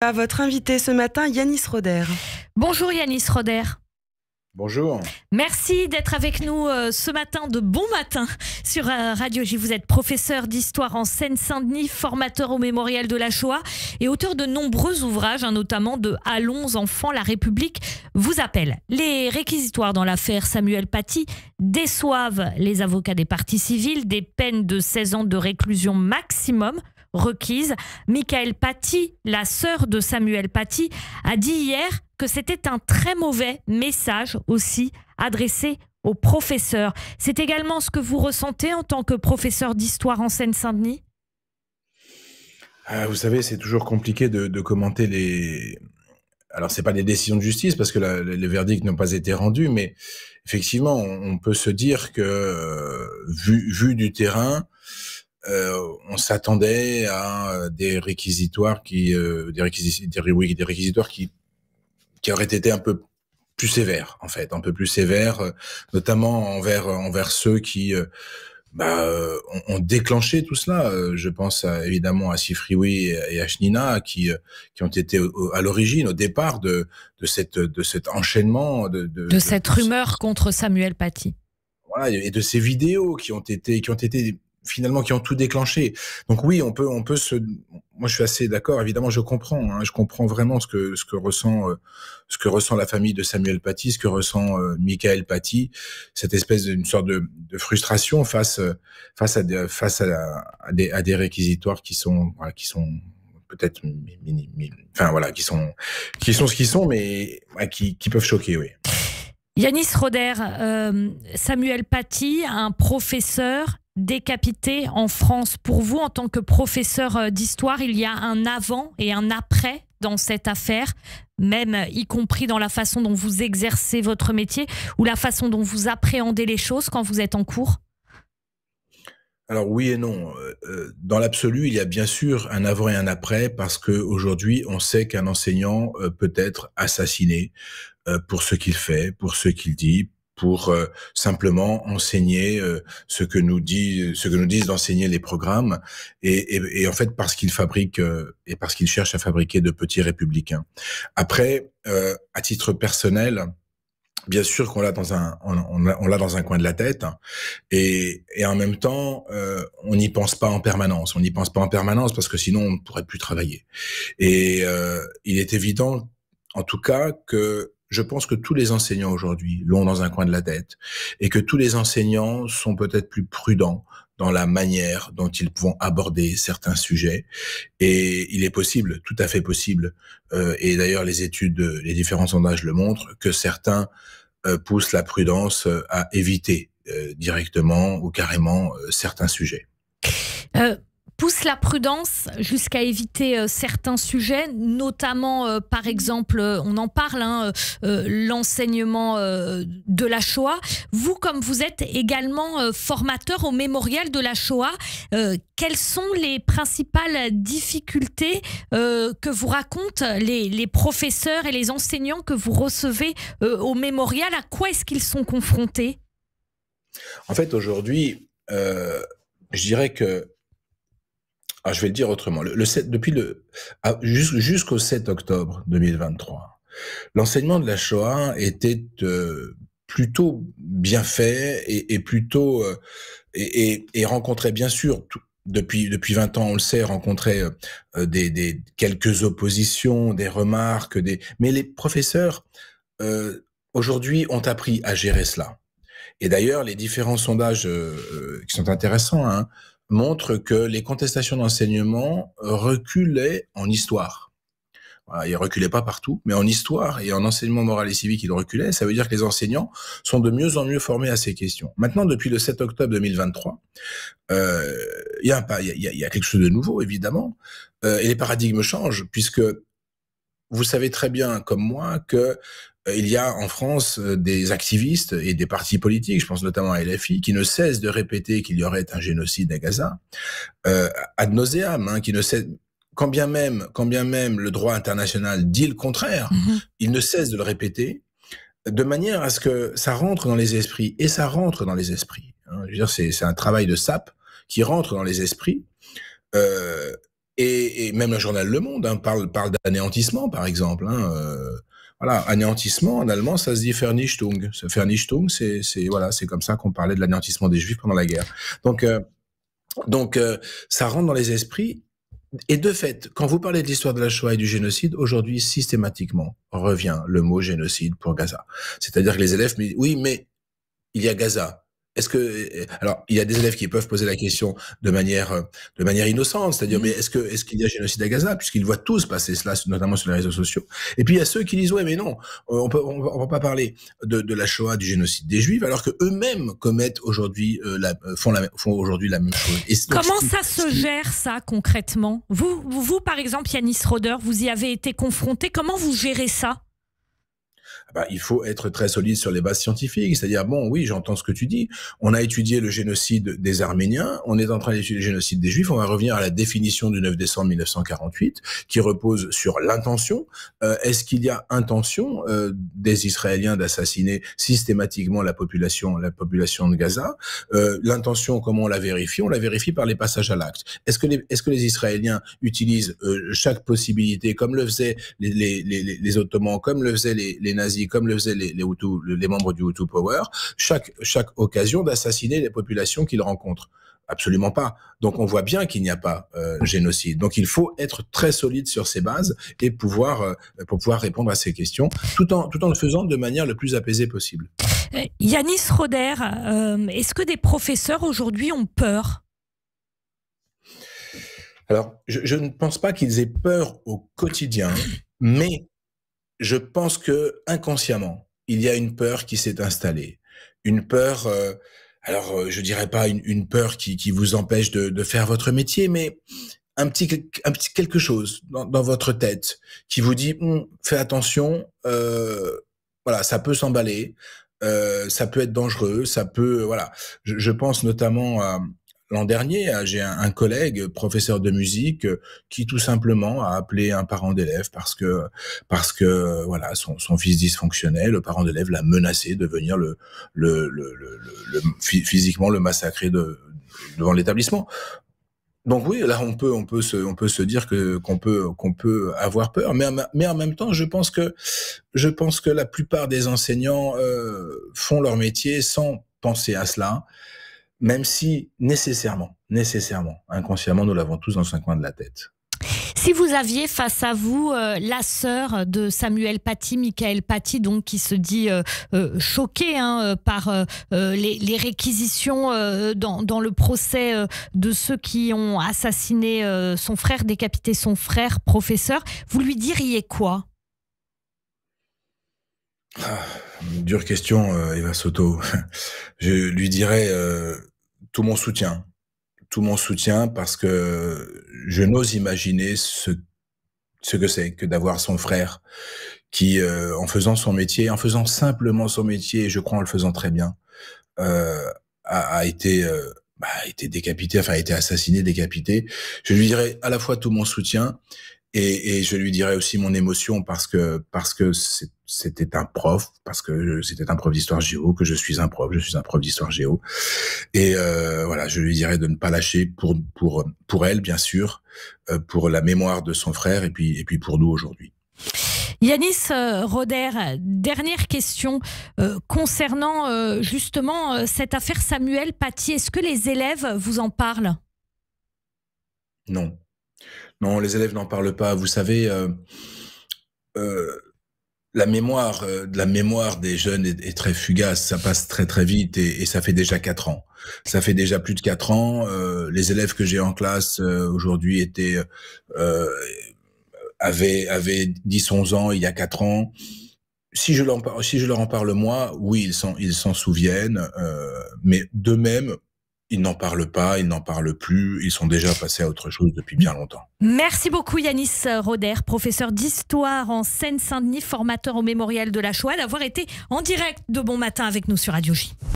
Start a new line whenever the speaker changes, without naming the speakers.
À votre invité ce matin, Yanis Roder.
Bonjour Yanis Roder.
Bonjour.
Merci d'être avec nous ce matin de bon matin sur Radio J. Vous êtes professeur d'histoire en Seine-Saint-Denis, formateur au Mémorial de la Shoah et auteur de nombreux ouvrages, notamment de Allons enfants, la République vous appelle. Les réquisitoires dans l'affaire Samuel Paty déçoivent les avocats des parties civiles, des peines de 16 ans de réclusion maximum requises. Michael Paty, la sœur de Samuel Paty, a dit hier que c'était un très mauvais message aussi adressé aux professeurs. C'est également ce que vous ressentez en tant que professeur d'histoire en Seine-Saint-Denis ?
Vous savez, c'est toujours compliqué de commenter les... Alors, c'est pas des décisions de justice parce que les verdicts n'ont pas été rendus, mais effectivement, on peut se dire que, vu du terrain, on s'attendait à des réquisitoires des réquisitoires qui auraient été un peu plus sévères, en fait, un peu plus sévères, notamment envers ceux qui ont déclenché tout cela. Je pense évidemment à Sifrioui et à Chnina qui ont été à l'origine, au départ de cet enchaînement
de cette rumeur contre Samuel Paty.
Voilà, et de ces vidéos qui ont été finalement qui ont tout déclenché. Donc oui, on peut moi je suis assez d'accord, évidemment je comprends vraiment ce que ressent la famille de Samuel Paty, ce que ressent Michael Paty, cette espèce d'une sorte de frustration face à des réquisitoires qui sont peut-être qui sont ce qu'ils sont, mais qui peuvent choquer, oui.
Yanis Roder, Samuel Paty, un professeur décapité en France. Pour vous, en tant que professeur d'histoire, il y a un avant et un après dans cette affaire, même y compris dans la façon dont vous exercez votre métier ou la façon dont vous appréhendez les choses quand vous êtes en cours ?
Alors oui et non. Dans l'absolu, il y a bien sûr un avant et un après parce que aujourd'hui, on sait qu'un enseignant peut être assassiné pour ce qu'il fait, pour ce qu'il dit, pour simplement enseigner ce que nous disent d'enseigner les programmes et en fait parce qu'il fabrique et parce qu'il cherche à fabriquer de petits républicains. Après, à titre personnel, bien sûr qu'on l'a dans un coin de la tête et en même temps on n'y pense pas en permanence. On n'y pense pas en permanence parce que sinon on ne pourrait plus travailler. Et il est évident, en tout cas, que je pense que tous les enseignants aujourd'hui l'ont dans un coin de la tête et que tous les enseignants sont peut-être plus prudents dans la manière dont ils vont aborder certains sujets. Et il est possible, tout à fait possible, et d'ailleurs les différents sondages le montrent, que certains poussent la prudence à éviter directement ou carrément certains sujets.
Pousse la prudence jusqu'à éviter certains sujets, notamment, par exemple, on en parle, l'enseignement de la Shoah. Vous, comme vous êtes également formateur au Mémorial de la Shoah, quelles sont les principales difficultés que vous racontent les professeurs et les enseignants que vous recevez au Mémorial ? À quoi est-ce qu'ils sont confrontés ?
En fait, aujourd'hui, je dirais que je vais le dire autrement. Jusqu'au 7 octobre 2023, l'enseignement de la Shoah était plutôt bien fait et plutôt et rencontrait bien sûr depuis 20 ans, on le sait, rencontrait des quelques oppositions, des remarques, mais les professeurs aujourd'hui ont appris à gérer cela. Et d'ailleurs, les différents sondages qui sont intéressants montrent que les contestations d'enseignement reculaient en histoire. Voilà, ils reculaient pas partout, mais en histoire et en enseignement moral et civique, ils reculaient. Ça veut dire que les enseignants sont de mieux en mieux formés à ces questions. Maintenant, depuis le 7 octobre 2023, il y a quelque chose de nouveau, évidemment, et les paradigmes changent, puisque vous savez très bien, comme moi, que il y a en France des activistes et des partis politiques, je pense notamment à LFI, qui ne cessent de répéter qu'il y aurait un génocide à Gaza, ad nauseam, qui ne cessent, quand bien même le droit international dit le contraire, il ne cesse de le répéter, de manière à ce que ça rentre dans les esprits, et ça rentre dans les esprits. Je veux dire, c'est un travail de sape qui rentre dans les esprits, Et même le journal Le Monde parle d'anéantissement, par exemple. Voilà, anéantissement en allemand, ça se dit Vernichtung. Vernichtung, c'est comme ça qu'on parlait de l'anéantissement des Juifs pendant la guerre. Donc, ça rentre dans les esprits. Et de fait, quand vous parlez de l'histoire de la Shoah et du génocide, aujourd'hui, systématiquement, revient le mot génocide pour Gaza. C'est-à-dire que les élèves me disent, oui, mais il y a Gaza. Alors, il y a des élèves qui peuvent poser la question de manière innocente, c'est-à-dire, mais est-ce qu'il y a génocide à Gaza, puisqu'ils voient tous passer cela, notamment sur les réseaux sociaux. Et puis, il y a ceux qui disent, ouais, mais non, on va pas parler de la Shoah, du génocide des Juifs, alors que eux-mêmes commettent aujourd'hui, font aujourd'hui la même chose. Et
comment ça se gère, ça, concrètement? Vous, par exemple, Yanis Roder, vous y avez été confronté. Comment vous gérez ça?
Il faut être très solide sur les bases scientifiques. C'est-à-dire, bon, oui, j'entends ce que tu dis. On a étudié le génocide des Arméniens. On est en train d'étudier le génocide des Juifs. On va revenir à la définition du 9 décembre 1948, qui repose sur l'intention. Est-ce qu'il y a intention des Israéliens d'assassiner systématiquement la population de Gaza? L'intention, comment on la vérifie? On la vérifie par les passages à l'acte. Est-ce que les Israéliens utilisent chaque possibilité, comme le faisaient les Ottomans, comme le faisaient les nazis, comme le faisaient les Hutus, les membres du Hutu Power, chaque occasion d'assassiner les populations qu'ils rencontrent? Absolument pas. Donc on voit bien qu'il n'y a pas génocide. Donc il faut être très solide sur ces bases et pour pouvoir répondre à ces questions, tout en le faisant de manière le plus apaisée possible.
Yanis Roder, est-ce que des professeurs aujourd'hui ont peur?
Alors, je ne pense pas qu'ils aient peur au quotidien, mais je pense que inconsciemment, il y a une peur qui s'est installée. Une peur, je dirais pas une peur qui vous empêche de faire votre métier, mais un petit quelque chose dans votre tête qui vous dit fais attention, voilà, ça peut s'emballer, ça peut être dangereux, ça peut, voilà. Je pense notamment à l'an dernier, j'ai un collègue, professeur de musique, qui tout simplement a appelé un parent d'élève parce que voilà, son fils dysfonctionnait, le parent d'élève l'a menacé de venir physiquement le massacrer devant l'établissement. Donc oui, là on peut se dire qu'on peut avoir peur, mais en même temps, je pense que la plupart des enseignants font leur métier sans penser à cela. Même si, nécessairement, inconsciemment, nous l'avons tous dans un coin de la tête.
Si vous aviez face à vous la sœur de Samuel Paty, Michael Paty, donc qui se dit choquée par les réquisitions dans le procès de ceux qui ont assassiné son frère, décapité son frère, professeur, vous lui diriez quoi?
Dure question, Eva Soto. Je lui dirais tout mon soutien parce que je n'ose imaginer ce que c'est que d'avoir son frère qui, en faisant son métier, en faisant simplement son métier, et je crois en le faisant très bien, a été décapité, enfin a été assassiné, décapité. Je lui dirais à la fois tout mon soutien et je lui dirais aussi mon émotion parce que c'était un prof, parce que c'était un prof d'histoire géo, que je suis un prof d'histoire géo. Et voilà, je lui dirais de ne pas lâcher pour elle, bien sûr, pour la mémoire de son frère et puis pour nous aujourd'hui.
Yanis Roder, dernière question concernant justement cette affaire Samuel Paty. Est-ce que les élèves vous en parlent?
Non, les élèves n'en parlent pas. Vous savez, la mémoire des jeunes est très fugace. Ça passe très très vite et ça fait déjà 4 ans. Ça fait déjà plus de 4 ans. Les élèves que j'ai en classe aujourd'hui avaient 10-11 ans il y a 4 ans. Si je leur en parle moi, oui, ils s'en souviennent, mais d'eux-mêmes, ils n'en parlent pas, ils n'en parlent plus, ils sont déjà passés à autre chose depuis bien longtemps.
Merci beaucoup Yanis Roder, professeur d'histoire en Seine-Saint-Denis, formateur au Mémorial de la Shoah, d'avoir été en direct de Bon Matin avec nous sur Radio J.